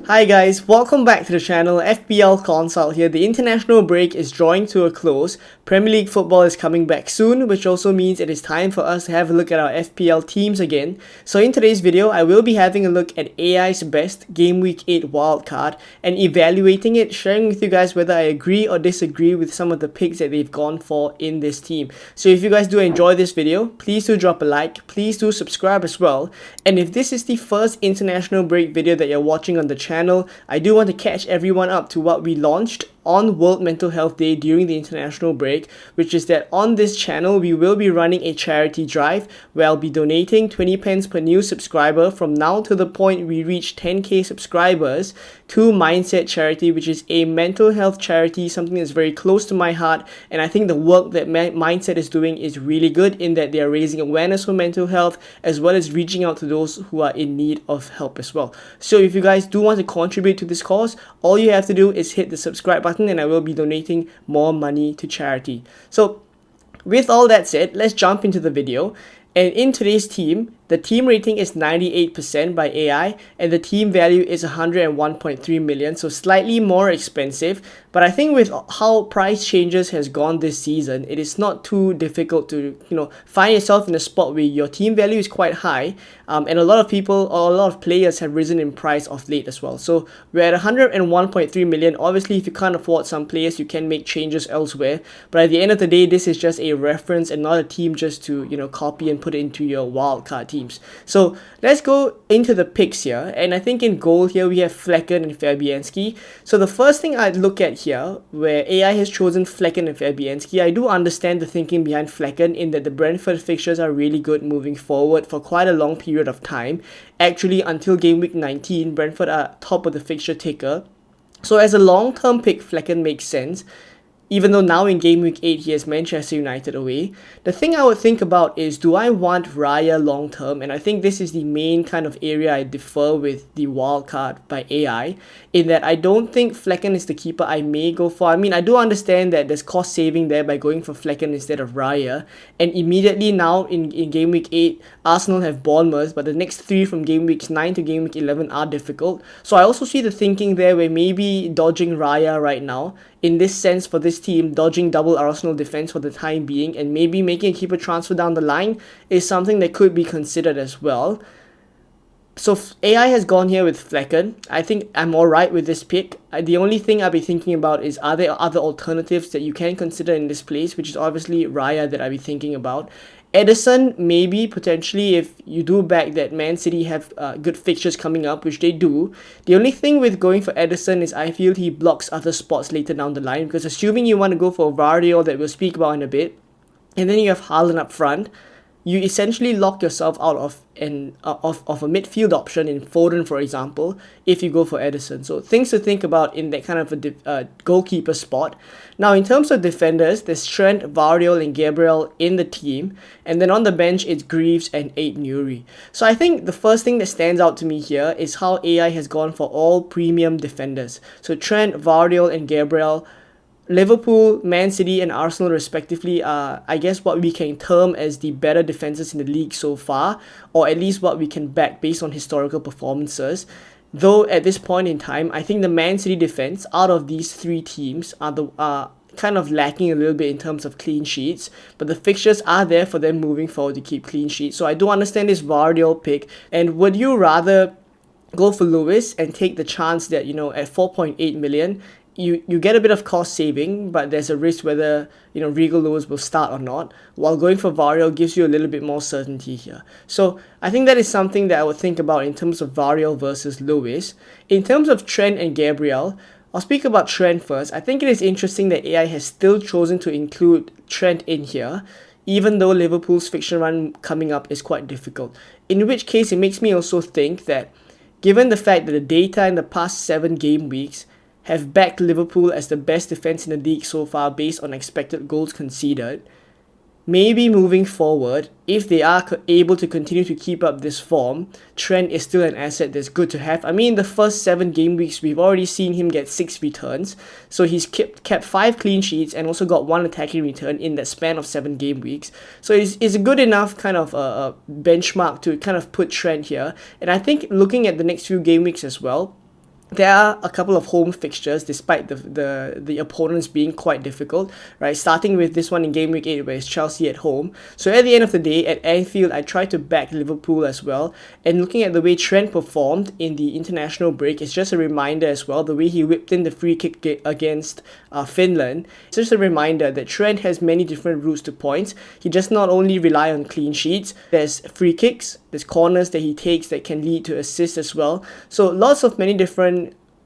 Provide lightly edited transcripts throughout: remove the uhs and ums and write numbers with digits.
Hi guys, welcome back to the channel. FPL Consult here. The international break is drawing to a close. Premier League football is coming back soon, which also means it is time for us to have a look at our FPL teams again. So in today's video, I will be having a look at AI's best Game Week 8 wildcard and evaluating it, sharing with you guys whether I agree or disagree with some of the picks that they've gone for in this team. So if you guys do enjoy this video, please do drop a like, please do subscribe as well. And if this is the first international break video that you're watching on the channel, I do want to catch everyone up to what we launched on World Mental Health Day during the international break, which is that on this channel we will be running a charity drive where I'll be donating 20 pence per new subscriber from now to the point we reach 10k subscribers to Mindset Charity, which is a mental health charity, something that's very close to my heart. And I think the work that Mindset is doing is really good in that they are raising awareness for mental health as well as reaching out to those who are in need of help as well. So if you guys do want to contribute to this cause, all you have to do is hit the subscribe button and I will be donating more money to charity. So with all that said, let's jump into the video. And in today's team, the team rating is 98% by AI and the team value is 101.3 million, so slightly more expensive. But I think with how price changes has gone this season, it is not too difficult to find yourself in a spot where your team value is quite high, and a lot of people or a lot of players have risen in price of late as well. So we're at 101.3 million. Obviously, if you can't afford some players, you can make changes elsewhere. But at the end of the day, this is just a reference and not a team just to copy and put it into your wildcard teams. So let's go into the picks here. And I think in goal here we have Flecken and Fabianski. So the first thing I'd look at here, where AI has chosen Flecken and Fabianski, I do understand the thinking behind Flecken in that the Brentford fixtures are really good moving forward for quite a long period of time. Actually, until game week 19, Brentford are top of the fixture taker. So as a long-term pick, Flecken makes sense. Even though now in game week 8 he has Manchester United away. The thing I would think about is, do I want Raya long term? And I think this is the main kind of area I differ with the wildcard by AI, in that I don't think Flecken is the keeper I may go for. I mean, I do understand that there's cost saving there by going for Flecken instead of Raya. And immediately now in game week 8, Arsenal have Bournemouth, but the next 3 from game weeks 9 to game week 11 are difficult. So I also see the thinking there where maybe dodging Raya right now, in this sense for this team, dodging double Arsenal defense for the time being and maybe making a keeper transfer down the line is something that could be considered as well. So AI has gone here with Flecken. I think I'm alright with this pick. The only thing I'll be thinking about is, are there other alternatives that you can consider in this place, which is obviously Raya that I'll be thinking about. Edison, maybe, potentially, if you do back that Man City have good fixtures coming up, which they do. The only thing with going for Edison is I feel he blocks other spots later down the line, because assuming you want to go for Vardio that we'll speak about in a bit, and then you have Haaland up front, you essentially lock yourself out of a midfield option in Foden, for example, if you go for Edison. So things to think about in that kind of a goalkeeper spot. Now, in terms of defenders, there's Trent, Vardiol, and Gabriel in the team. And then on the bench, it's Greaves and Aït-Nouri. So I think the first thing that stands out to me here is how AI has gone for all premium defenders. So Trent, Vardiol, and Gabriel. Liverpool, Man City and Arsenal respectively are, I guess, what we can term as the better defenses in the league so far, or at least what we can back based on historical performances. Though at this point in time, I think the Man City defense out of these 3 teams are kind of lacking a little bit in terms of clean sheets, but the fixtures are there for them moving forward to keep clean sheets. So I do understand this Vardiol pick. And would you rather go for Lewis and take the chance that, at 4.8 million, you get a bit of cost saving, but there's a risk whether Regal Lewis will start or not, while going for Vardiol gives you a little bit more certainty here. So I think that is something that I would think about in terms of Vardiol versus Lewis. In terms of Trent and Gabriel, I'll speak about Trent first. I think it is interesting that AI has still chosen to include Trent in here, even though Liverpool's fiction run coming up is quite difficult. In which case, it makes me also think that given the fact that the data in the past 7 game weeks have backed Liverpool as the best defense in the league so far based on expected goals conceded, maybe moving forward, if they are able to continue to keep up this form, Trent is still an asset that's good to have. I mean, the first 7 game weeks, we've already seen him get 6 returns. So he's kept 5 clean sheets and also got 1 attacking return in that span of 7 game weeks. So it's a good enough kind of benchmark to kind of put Trent here. And I think looking at the next few game weeks as well, there are a couple of home fixtures despite the opponents being quite difficult, right? Starting with this one in game week 8 where it's Chelsea at home. So at the end of the day, at Anfield, I tried to back Liverpool as well. And looking at the way Trent performed in the international break, it's just a reminder as well. The way he whipped in the free kick against Finland, it's just a reminder that Trent has many different routes to points. He does not only rely on clean sheets, there's free kicks, there's corners that he takes that can lead to assists as well. So lots of many different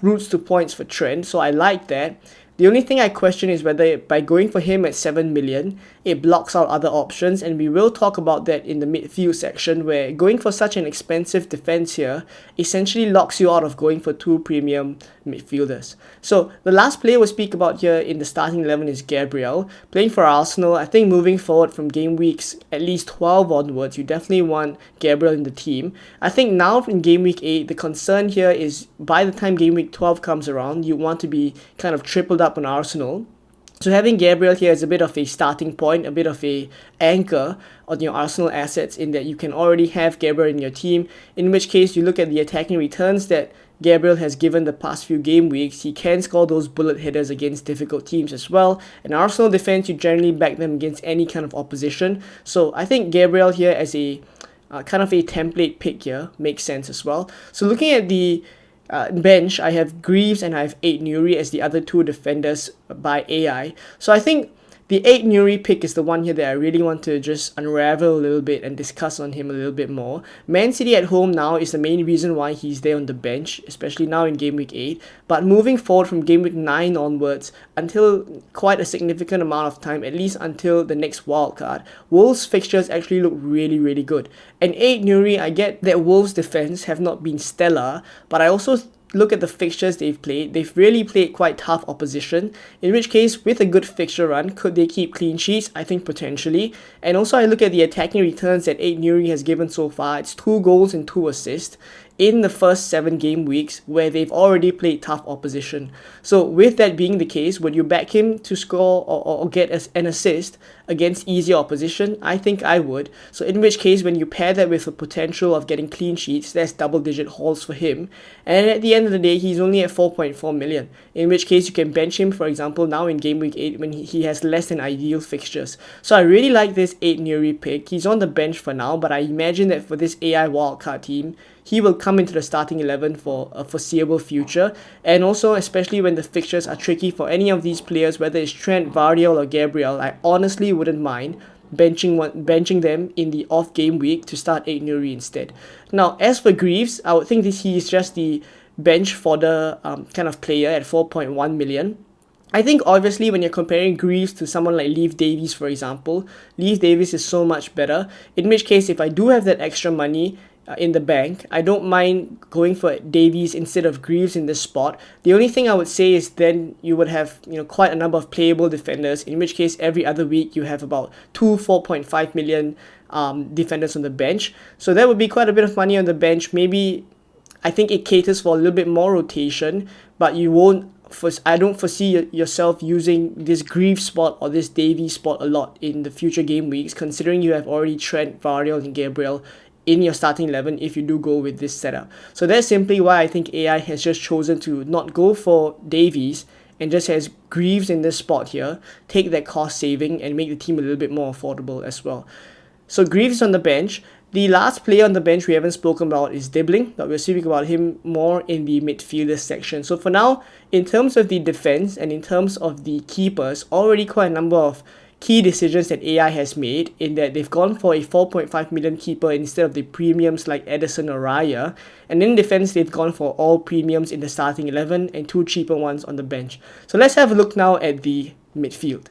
routes to points for Trent, so I like that. The only thing I question is whether by going for him at 7 million, it blocks out other options, and we will talk about that in the midfield section, where going for such an expensive defense here essentially locks you out of going for 2 premium midfielders. So the last player we'll speak about here in the starting 11 is Gabriel, playing for Arsenal. I think moving forward from game weeks at least 12 onwards, you definitely want Gabriel in the team. I think now in game week 8, the concern here is by the time game week 12 comes around, you want to be kind of tripled up on Arsenal. So having Gabriel here is a bit of a starting point, a bit of a anchor on your Arsenal assets, in that you can already have Gabriel in your team, in which case you look at the attacking returns that Gabriel has given the past few game weeks. He can score those bullet headers against difficult teams as well. And Arsenal defense, you generally back them against any kind of opposition. So I think Gabriel here as a kind of a template pick here makes sense as well. So looking at the bench, I have Greaves and I have Ait-Nouri as the other 2 defenders by AI. So I think the Ait-Nouri pick is the one here that I really want to just unravel a little bit and discuss on him a little bit more. Man City at home now is the main reason why he's there on the bench, especially now in game week 8. But moving forward from game week 9 onwards, until quite a significant amount of time, at least until the next wildcard, Wolves fixtures actually look really, really good. And Ait-Nouri, I get that Wolves defense have not been stellar, but I also look at the fixtures they've played. They've really played quite tough opposition, in which case with a good fixture run, could they keep clean sheets? I think potentially. And also I look at the attacking returns that Ait-Nouri has given so far. It's 2 goals and 2 assists in the first 7 game weeks where they've already played tough opposition. So with that being the case, would you back him to score or get an assist against easier opposition? I think I would. So in which case, when you pair that with the potential of getting clean sheets, there's double-digit hauls for him. And at the end of the day, he's only at 4.4 million. In which case, you can bench him, for example, now in game week 8 when he has less than ideal fixtures. So I really like this Ait-Nouri pick. He's on the bench for now, but I imagine that for this AI wildcard team, he will come into the starting 11 for a foreseeable future. And also, especially when the fixtures are tricky for any of these players, whether it's Trent, Vardiol or Gabriel, I honestly wouldn't mind benching them in the off game week to start Ait-Nouri instead. Now, as for Greaves, I would think he is just the bench fodder kind of player at 4.1 million. I think obviously when you're comparing Greaves to someone like Leif Davies, for example, Leif Davies is so much better. In which case, if I do have that extra money in the bank, I don't mind going for Davies instead of Greaves in this spot. The only thing I would say is then you would have quite a number of playable defenders, in which case every other week you have about 4.5 million defenders on the bench. So that would be quite a bit of money on the bench. Maybe I think it caters for a little bit more rotation, but you won't. I don't foresee yourself using this Greaves spot or this Davies spot a lot in the future game weeks, considering you have already Trent, Vardiol and Gabriel in your starting 11 if you do go with this setup. So that's simply why I think AI has just chosen to not go for Davies and just has Greaves in this spot here, take that cost saving and make the team a little bit more affordable as well. So Greaves on the bench. The last player on the bench we haven't spoken about is Dibbling, but we'll speak about him more in the midfielders section. So for now, in terms of the defense and in terms of the keepers, already quite a number of key decisions that AI has made, in that they've gone for a 4.5 million keeper instead of the premiums like Edison or Raya. And in defense, they've gone for all premiums in the starting 11 and 2 cheaper ones on the bench. So let's have a look now at the midfield.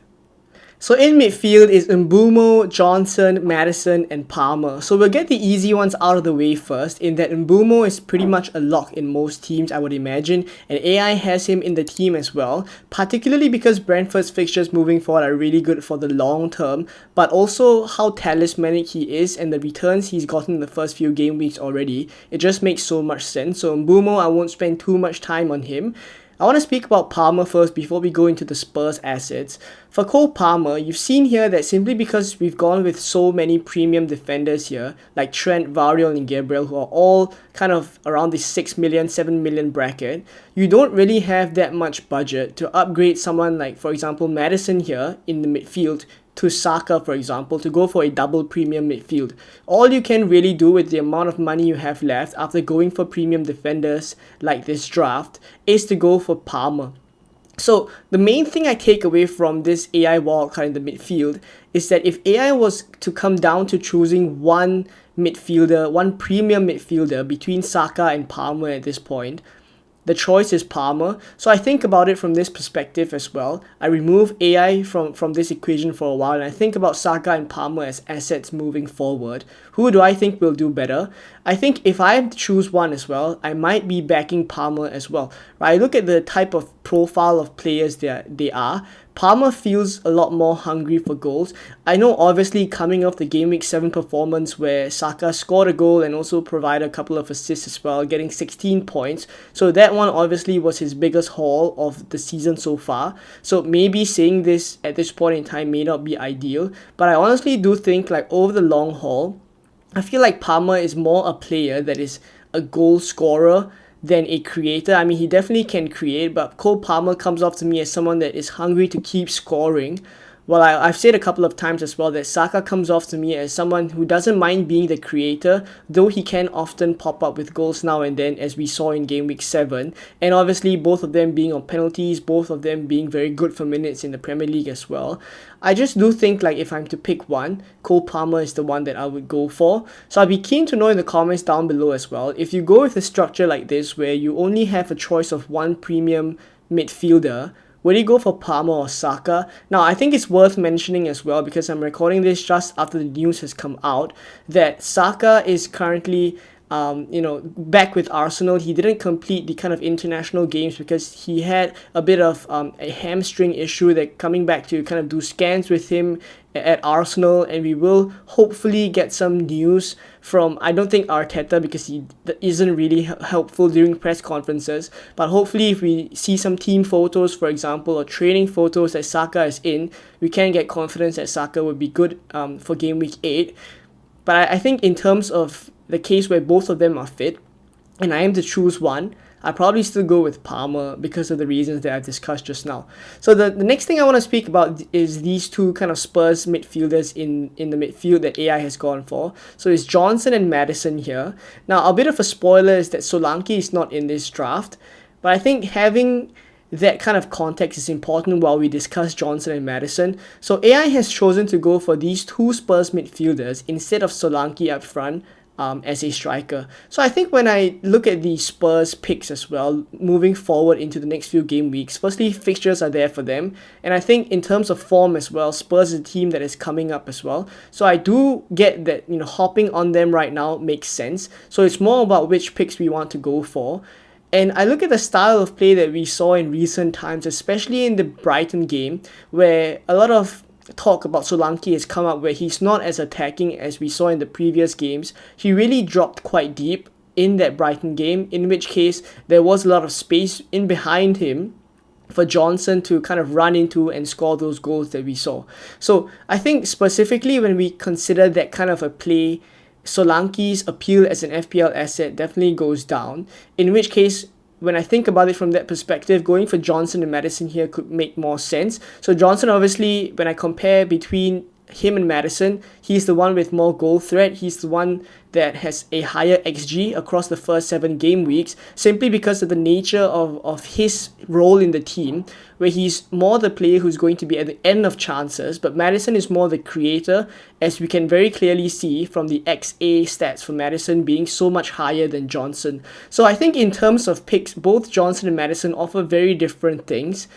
So in midfield is Mbeumo, Johnson, Maddison and Palmer. So we'll get the easy ones out of the way first, in that Mbeumo is pretty much a lock in most teams, I would imagine, and AI has him in the team as well, particularly because Brentford's fixtures moving forward are really good for the long term, but also how talismanic he is and the returns he's gotten in the first few game weeks already. It just makes so much sense. So Mbeumo, I won't spend too much time on him. I want to speak about Palmer first before we go into the Spurs assets. For Cole Palmer, you've seen here that simply because we've gone with so many premium defenders here, like Trent, Varial, and Gabriel, who are all kind of around the 6 million, 7 million bracket, you don't really have that much budget to upgrade someone like, for example, Maddison here in the midfield to Saka, for example, to go for a double premium midfield. All you can really do with the amount of money you have left after going for premium defenders like this draft is to go for Palmer. So the main thing I take away from this AI wildcard in the midfield is that if AI was to come down to choosing one midfielder, one premium midfielder between Saka and Palmer at this point, the choice is Palmer. So I think about it from this perspective as well. I remove AI from this equation for a while, and I think about Saka and Palmer as assets moving forward. Who do I think will do better? I think if I have to choose one as well, I might be backing Palmer as well. Right? I look at the type of profile of players they are. Palmer feels a lot more hungry for goals. I know obviously coming off the Game Week 7 performance where Saka scored a goal and also provided a couple of assists as well, getting 16 points. So that one obviously was his biggest haul of the season so far. So maybe saying this at this point in time may not be ideal. But I honestly do think like over the long haul, I feel like Palmer is more a player that is a goal scorer than a creator. I mean, he definitely can create, but Cole Palmer comes off to me as someone that is hungry to keep scoring. Well, I've said a couple of times as well that Saka comes off to me as someone who doesn't mind being the creator, though he can often pop up with goals now and then, as we saw in Game Week 7. And obviously, both of them being on penalties, both of them being very good for minutes in the Premier League as well. I just do think like if I'm to pick one, Cole Palmer is the one that I would go for. So I'd be keen to know in the comments down below as well, if you go with a structure like this where you only have a choice of one premium midfielder, would you go for Palmer or Saka? Now, I think it's worth mentioning as well, because I'm recording this just after the news has come out, that Saka is currently back with Arsenal. He didn't complete the kind of international games because he had a bit of a hamstring issue. That coming back to kind of do scans with him at Arsenal, and we will hopefully get some news from, I don't think Arteta, because he isn't really helpful during press conferences, but hopefully if we see some team photos, for example, or training photos that Saka is in, we can get confidence that Saka would be good for Game Week 8. But I think in terms of the case where both of them are fit, and I am to choose one, I'd probably still go with Palmer because of the reasons that I've discussed just now. So the next thing I want to speak about is these two kind of Spurs midfielders in the midfield that AI has gone for. So it's Johnson and Maddison here. Now, a bit of a spoiler is that Solanke is not in this draft, but I think having that kind of context is important while we discuss Johnson and Maddison. So AI has chosen to go for these two Spurs midfielders instead of Solanke up front, as a striker. So I think when I look at the Spurs picks as well, moving forward into the next few game weeks, firstly, fixtures are there for them. And I think in terms of form as well, Spurs is a team that is coming up as well. So I do get that, hopping on them right now makes sense. So it's more about which picks we want to go for. And I look at the style of play that we saw in recent times, especially in the Brighton game, where a lot of talk about Solanke has come up, where he's not as attacking as we saw in the previous games. He really dropped quite deep in that Brighton game, in which case there was a lot of space in behind him for Johnson to kind of run into and score those goals that we saw. So I think specifically when we consider that kind of a play, Solanke's appeal as an FPL asset definitely goes down, in which case when I think about it from that perspective, going for Johnson and Maddison here could make more sense. So Johnson, obviously, when I compare between him and Maddison, he's the one with more goal threat. He's the one that has a higher XG across the first 7 game weeks, simply because of the nature of his role in the team, where he's more the player who's going to be at the end of chances, but Maddison is more the creator, as we can very clearly see from the XA stats for Maddison being so much higher than Johnson. So I think in terms of picks, both Johnson and Maddison offer very different things.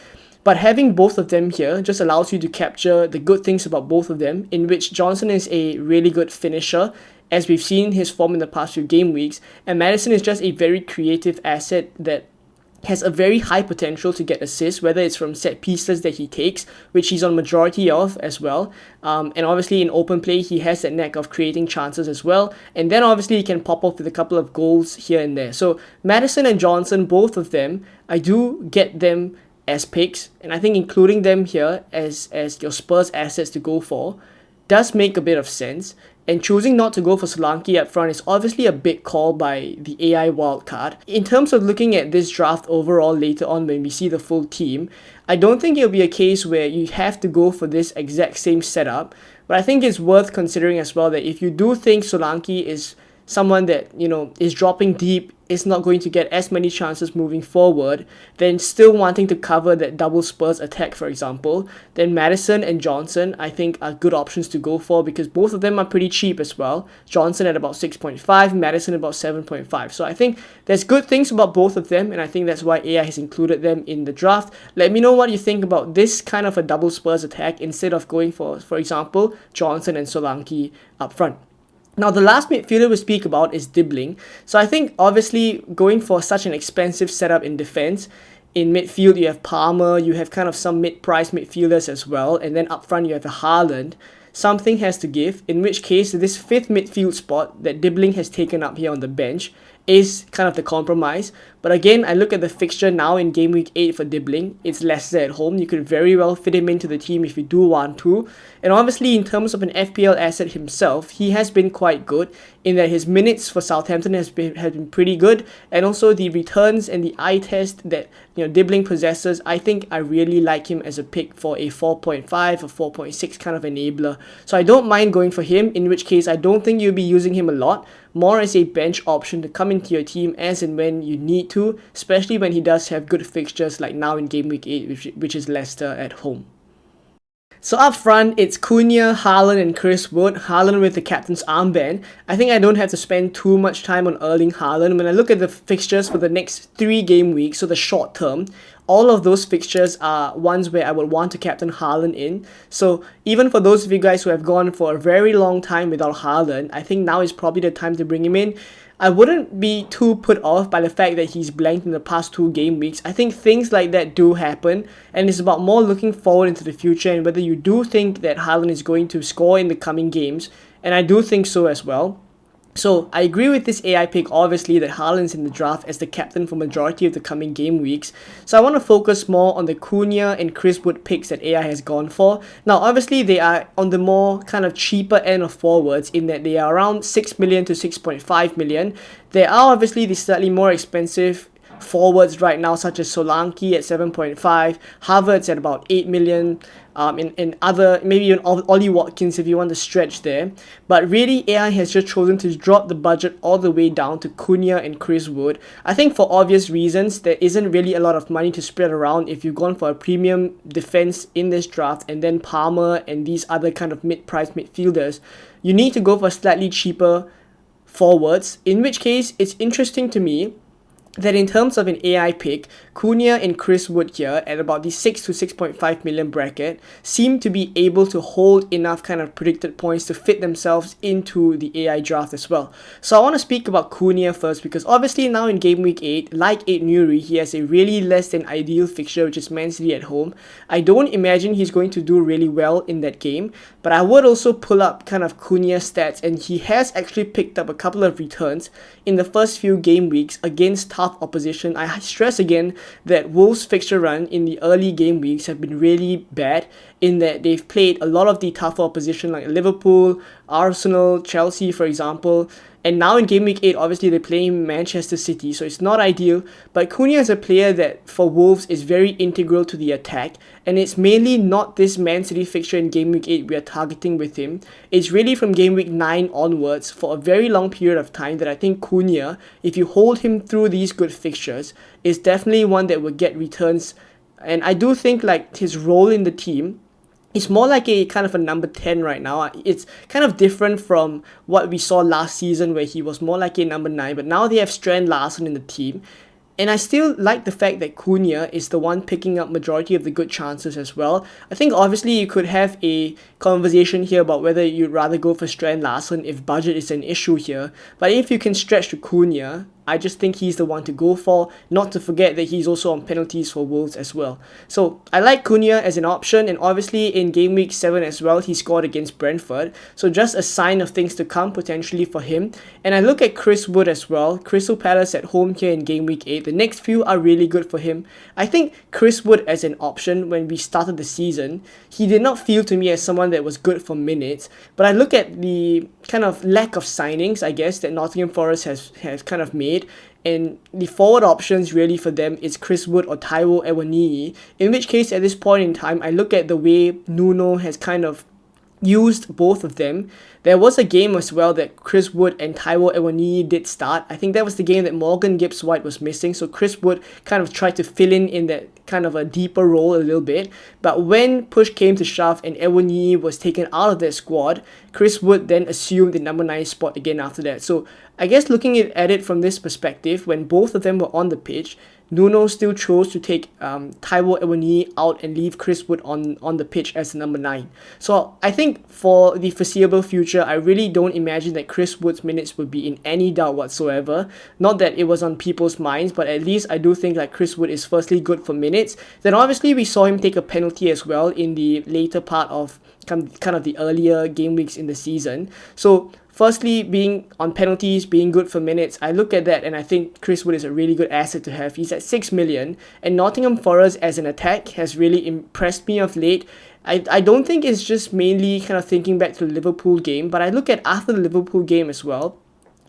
But having both of them here just allows you to capture the good things about both of them, in which Johnson is a really good finisher, as we've seen his form in the past few game weeks, and Maddison is just a very creative asset that has a very high potential to get assists, whether it's from set pieces that he takes, which he's on majority of as well. And obviously in open play, he has that knack of creating chances as well. And then obviously he can pop off with a couple of goals here and there. So Maddison and Johnson, both of them, I do get them as picks, and I think including them here as your Spurs assets to go for does make a bit of sense. And choosing not to go for Solanke up front is obviously a big call by the AI wildcard. In terms of looking at this draft overall later on when we see the full team, I don't think it'll be a case where you have to go for this exact same setup, but I think it's worth considering as well that if you do think Solanke is someone that, you know, is dropping deep, is not going to get as many chances moving forward, then still wanting to cover that double Spurs attack, for example, then Maddison and Johnson, I think, are good options to go for because both of them are pretty cheap as well. Johnson at about 6.5, Maddison about 7.5. So I think there's good things about both of them, and I think that's why AI has included them in the draft. Let me know what you think about this kind of a double Spurs attack instead of going for example, Johnson and Solanke up front. Now, the last midfielder we speak about is Dibbling. So I think obviously going for such an expensive setup in defense, in midfield you have Palmer, you have kind of some mid-price midfielders as well, and then up front you have a Haaland. Something has to give, in which case this fifth midfield spot that Dibbling has taken up here on the bench is kind of the compromise. But again, I look at the fixture now in game week 8 for Dibbling. It's Leicester at home. You could very well fit him into the team if you do want to. And obviously, in terms of an FPL asset himself, he has been quite good in that his minutes for Southampton has been pretty good, and also the returns and the eye test that Dibbling possesses. I think I really like him as a pick for a 4.5 or 4.6 kind of enabler. So I don't mind going for him, in which case I don't think you'll be using him a lot, more as a bench option to come into your team as and when you need to, especially when he does have good fixtures like now in game week 8, which is Leicester at home. So up front, it's Cunha, Haaland and Chris Wood. Haaland with the captain's armband. I think I don't have to spend too much time on Erling Haaland. When I look at the fixtures for the next 3 game weeks, so the short term, all of those fixtures are ones where I would want to captain Haaland in. So even for those of you guys who have gone for a very long time without Haaland, I think now is probably the time to bring him in. I wouldn't be too put off by the fact that he's blanked in the past 2 game weeks. I think things like that do happen, and it's about more looking forward into the future and whether you do think that Haaland is going to score in the coming games, and I do think so as well. So I agree with this AI pick, obviously, that Haaland's in the draft as the captain for majority of the coming game weeks. So I want to focus more on the Cunha and Chris Wood picks that AI has gone for. Now, obviously, they are on the more kind of cheaper end of forwards in that they are around 6 million to 6.5 million. There are obviously the slightly more expensive forwards right now, such as Solanke at 7.5, Havertz at about 8 million, and other, maybe even Ollie Watkins if you want to stretch there. But really, AI has just chosen to drop the budget all the way down to Cunha and Chris Wood. I think for obvious reasons, there isn't really a lot of money to spread around if you've gone for a premium defense in this draft and then Palmer and these other kind of mid-price midfielders. You need to go for slightly cheaper forwards, in which case it's interesting to me that in terms of an AI pick, Cunha and Chris Wood here at about the 6 to 6.5 million bracket seem to be able to hold enough kind of predicted points to fit themselves into the AI draft as well. So I want to speak about Cunha first because obviously now in game week 8, like 8 Nuri, he has a really less than ideal fixture, which is Man City at home. I don't imagine he's going to do really well in that game, but I would also pull up kind of Cunha's stats, and he has actually picked up a couple of returns in the first few game weeks against tough opposition. I stress again that Wolves' fixture run in the early game weeks have been really bad in that they've played a lot of the tougher opposition like Liverpool, Arsenal, Chelsea for example, and now in game week 8 obviously they're playing Manchester City, so it's not ideal. But Cunha is a player that for Wolves is very integral to the attack, and it's mainly not this Man City fixture in game week 8 we are targeting with him. It's really from game week 9 onwards for a very long period of time that I think Cunha, if you hold him through these good fixtures, is definitely one that will get returns. And I do think like his role in the team, it's more like a kind of a number 10 right now. It's kind of different from what we saw last season where he was more like a number 9, but now they have Strand Larsen in the team. And I still like the fact that Cunha is the one picking up majority of the good chances as well. I think obviously you could have a conversation here about whether you'd rather go for Strand Larsen if budget is an issue here. But if you can stretch to Cunha, I just think he's the one to go for, not to forget that he's also on penalties for Wolves as well. So I like Cunha as an option, and obviously in game week 7 as well, he scored against Brentford. So just a sign of things to come potentially for him. And I look at Chris Wood as well. Crystal Palace at home here in game week 8. The next few are really good for him. I think Chris Wood as an option when we started the season, he did not feel to me as someone that was good for minutes. But I look at the kind of lack of signings, I guess, that Nottingham Forest has kind of made, and the forward options really for them is Chris Wood or Taiwo Awoniyi, in which case at this point in time I look at the way Nuno has kind of used both of them. There was a game as well that Chris Wood and Taiwo Awoniyi did start. I think that was the game that Morgan Gibbs-White was missing, so Chris Wood kind of tried to fill in that kind of a deeper role a little bit. But when push came to shove and Awoniyi was taken out of that squad, Chris Wood then assumed the number 9 spot again after that. So I guess looking at it from this perspective, when both of them were on the pitch, Nuno still chose to take Taiwo Awoniyi out and leave Chris Wood on the pitch as the number 9. So I think for the foreseeable future, I really don't imagine that Chris Wood's minutes would be in any doubt whatsoever. Not that it was on people's minds, but at least I do think like Chris Wood is firstly good for minutes. Then obviously we saw him take a penalty as well in the later part of kind of the earlier game weeks in the season. So firstly, being on penalties, being good for minutes, I look at that and I think Chris Wood is a really good asset to have. He's at 6 million, and Nottingham Forest as an attack has really impressed me of late. I don't think it's just mainly kind of thinking back to the Liverpool game, but I look at after the Liverpool game as well,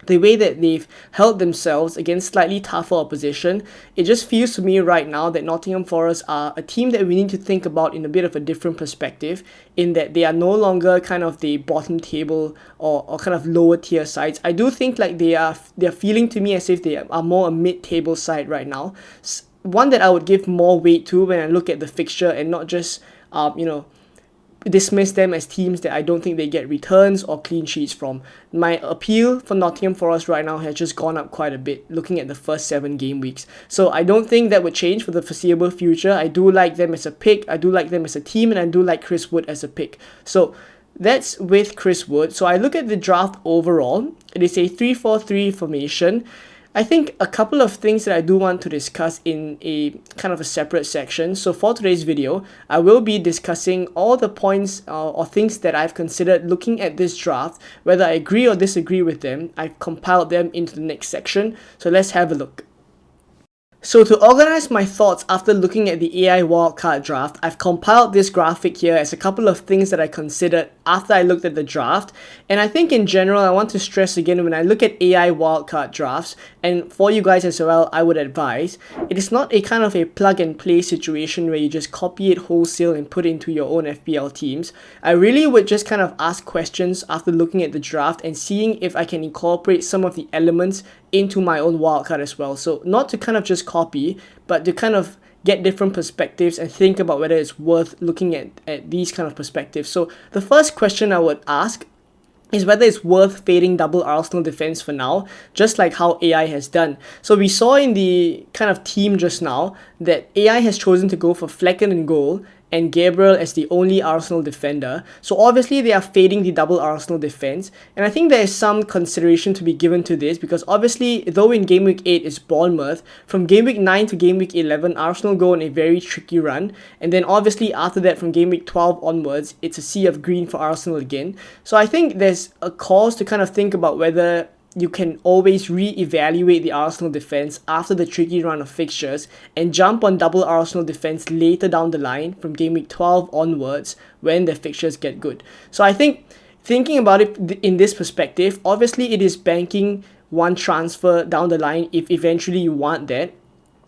the way that they've held themselves against slightly tougher opposition, it just feels to me right now that Nottingham Forest are a team that we need to think about in a bit of a different perspective, in that they are no longer kind of the bottom table or kind of lower tier sides. I do think like they're feeling to me as if they are more a mid-table side right now. One that I would give more weight to when I look at the fixture and not just, dismiss them as teams that I don't think they get returns or clean sheets from. My appeal for Nottingham Forest right now has just gone up quite a bit looking at the first 7 game weeks. So I don't think that would change for the foreseeable future. I do like them as a pick, I do like them as a team, and I do like Chris Wood as a pick. So that's with Chris Wood. So I look at the draft overall. It is a 3-4-3 formation. I think a couple of things that I do want to discuss in a kind of a separate section. So for today's video, I will be discussing all the points or things that I've considered looking at this draft, whether I agree or disagree with them. I've compiled them into the next section. So let's have a look. So to organize my thoughts after looking at the AI wildcard draft, I've compiled this graphic here as a couple of things that I considered after I looked at the draft. And I think in general, I want to stress again, when I look at AI wildcard drafts, and for you guys as well, I would advise, it is not a kind of a plug and play situation where you just copy it wholesale and put it into your own FPL teams. I really would just kind of ask questions after looking at the draft and seeing if I can incorporate some of the elements into my own wildcard as well. So not to kind of just copy, but to kind of get different perspectives and think about whether it's worth looking at these kind of perspectives. So the first question I would ask is whether it's worth fading double Arsenal defense for now, just like how AI has done. So we saw in the kind of team just now that AI has chosen to go for Flecken in goal and Gabriel as the only Arsenal defender. So obviously they are fading the double Arsenal defense, and I think there is some consideration to be given to this, because obviously though in game week 8 is Bournemouth, from game week 9 to game week 11 Arsenal go on a very tricky run, and then obviously after that from game week 12 onwards it's a sea of green for Arsenal again. So I think there's a cause to kind of think about whether you can always re-evaluate the Arsenal defense after the tricky run of fixtures and jump on double Arsenal defense later down the line from game week 12 onwards when the fixtures get good. So I think thinking about it in this perspective, obviously it is banking one transfer down the line if eventually you want that.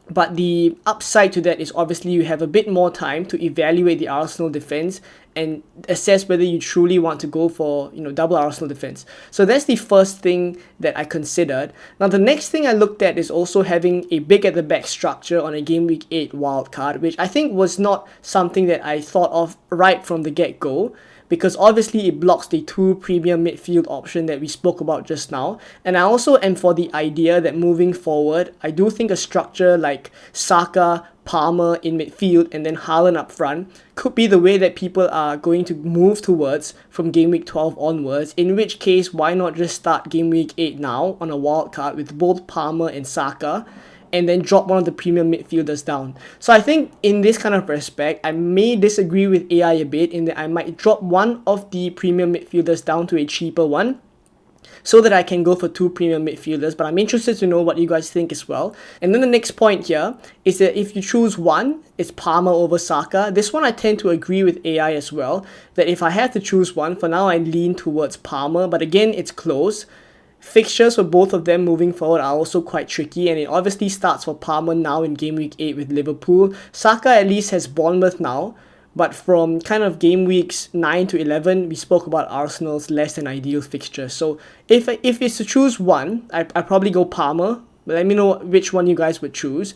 But the upside to that is obviously you have a bit more time to evaluate the Arsenal defense and assess whether you truly want to go for, double Arsenal defense. So that's the first thing that I considered. Now the next thing I looked at is also having a big at the back structure on a game week 8 wildcard, which I think was not something that I thought of right from the get-go, because obviously it blocks the 2 premium midfield option that we spoke about just now. And I also am for the idea that moving forward, I do think a structure like Saka, Palmer in midfield and then Haaland up front could be the way that people are going to move towards from game week 12 onwards, in which case why not just start game week 8 now on a wild card with both Palmer and Saka, and then drop one of the premium midfielders down. So I think in this kind of respect, I may disagree with AI a bit in that I might drop one of the premium midfielders down to a cheaper one, so that I can go for 2 premium midfielders, but I'm interested to know what you guys think as well. And then the next point here is that if you choose one, it's Palmer over Saka. This one I tend to agree with AI as well, that if I had to choose one, for now I lean towards Palmer, but again, it's close. Fixtures for both of them moving forward are also quite tricky, and it obviously starts for Palmer now in game week 8 with Liverpool. Saka at least has Bournemouth now, but from kind of game weeks 9 to 11, we spoke about Arsenal's less than ideal fixture. So if it's to choose one, I'd probably go Palmer. But let me know which one you guys would choose.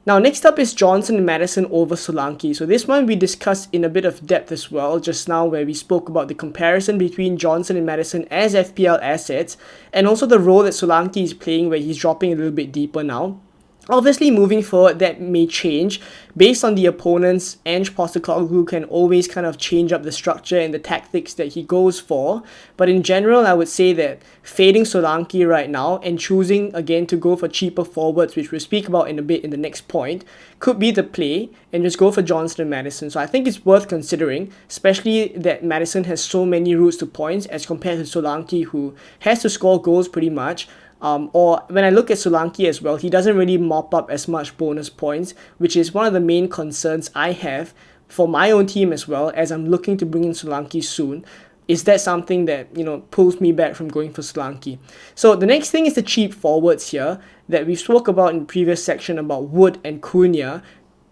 Now, next up is Johnson and Maddison over Solanke. So this one we discussed in a bit of depth as well just now, where we spoke about the comparison between Johnson and Maddison as FPL assets, and also the role that Solanke is playing where he's dropping a little bit deeper now. Obviously, moving forward, that may change based on the opponents. Ange Postecoglou can always kind of change up the structure and the tactics that he goes for. But in general, I would say that fading Solanke right now and choosing again to go for cheaper forwards, which we'll speak about in a bit in the next point, could be the play, and just go for Johnson and Maddison. So I think it's worth considering, especially that Maddison has so many routes to points as compared to Solanke, who has to score goals pretty much. Or when I look at Solanke as well, he doesn't really mop up as much bonus points, which is one of the main concerns I have for my own team as well, as I'm looking to bring in Solanke soon. Is that something that, pulls me back from going for Solanke? So the next thing is the cheap forwards here that we spoke about in the previous section about Wood and Cunha,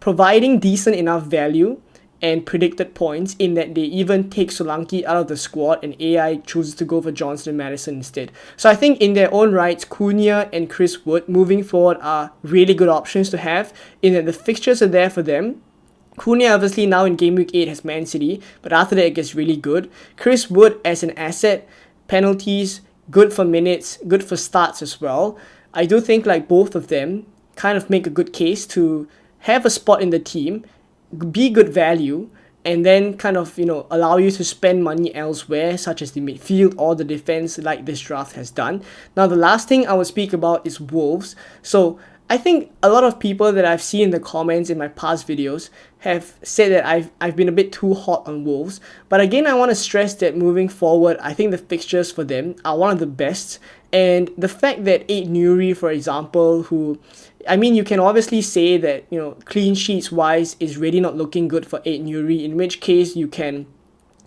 providing decent enough value and predicted points, in that they even take Solanke out of the squad and AI chooses to go for Johnson and Maddison instead. So I think in their own rights, Cunha and Chris Wood moving forward are really good options to have, in that the fixtures are there for them. Cunha obviously now in game week 8 has Man City, but after that it gets really good. Chris Wood as an asset, penalties, good for minutes, good for starts as well. I do think like both of them kind of make a good case to have a spot in the team, be good value, and then kind of allow you to spend money elsewhere, such as the midfield or the defense, like this draft has done. Now the last thing I will speak about is Wolves. So I think a lot of people that I've seen in the comments in my past videos have said that I've been a bit too hot on Wolves, but again I want to stress that moving forward, I think the fixtures for them are one of the best, and the fact that Aït-Nouri, for example, who, I mean, you can obviously say that, clean sheets wise is really not looking good for Aït-Nouri, in which case you can,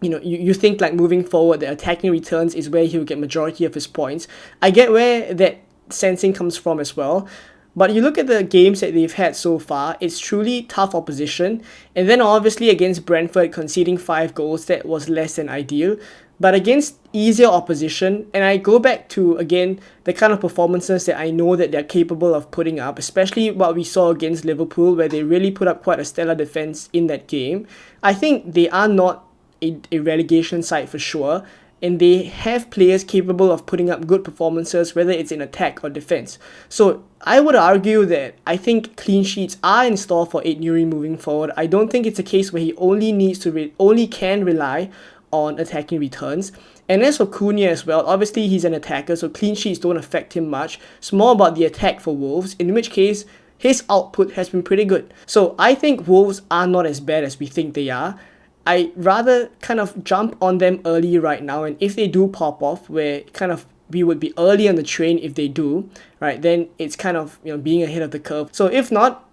you think like moving forward, the attacking returns is where he'll get majority of his points. I get where that sensing comes from as well. But you look at the games that they've had so far, it's truly tough opposition. And then obviously against Brentford, conceding 5 goals, that was less than ideal. But against easier opposition, and I go back to, again, the kind of performances that I know that they're capable of putting up, especially what we saw against Liverpool, where they really put up quite a stellar defense in that game. I think they are not a relegation side for sure, and they have players capable of putting up good performances, whether it's in attack or defense. So I would argue that I think clean sheets are in store for Aït-Nouri moving forward. I don't think it's a case where he only can rely on attacking returns. And as for Cunha as well, obviously he's an attacker, so clean sheets don't affect him much. It's more about the attack for Wolves, in which case his output has been pretty good. So I think Wolves are not as bad as we think they are. I rather kind of jump on them early right now, and if they do pop off, where kind of we would be early on the train if they do, right, then it's kind of being ahead of the curve. So if not,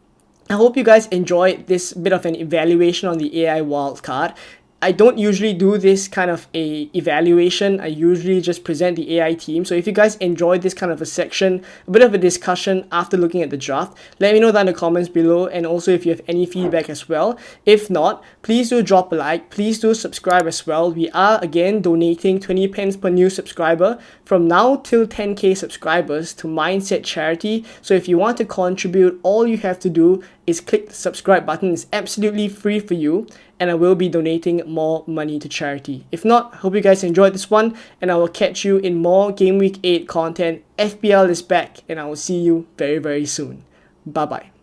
I hope you guys enjoyed this bit of an evaluation on the AI wildcard. I don't usually do this kind of a evaluation. I usually just present the AI team. So if you guys enjoyed this kind of a section, a bit of a discussion after looking at the draft, let me know down in the comments below, and also if you have any feedback as well. If not, please do drop a like, please do subscribe as well. We are again donating 20 pence per new subscriber from now till 10k subscribers to Mindset Charity. So if you want to contribute, all you have to do is click the subscribe button. It's absolutely free for you, and I will be donating more money to charity. If not, I hope you guys enjoyed this one, and I will catch you in more Game Week 8 content. FPL is back, and I will see you very, very soon. Bye-bye.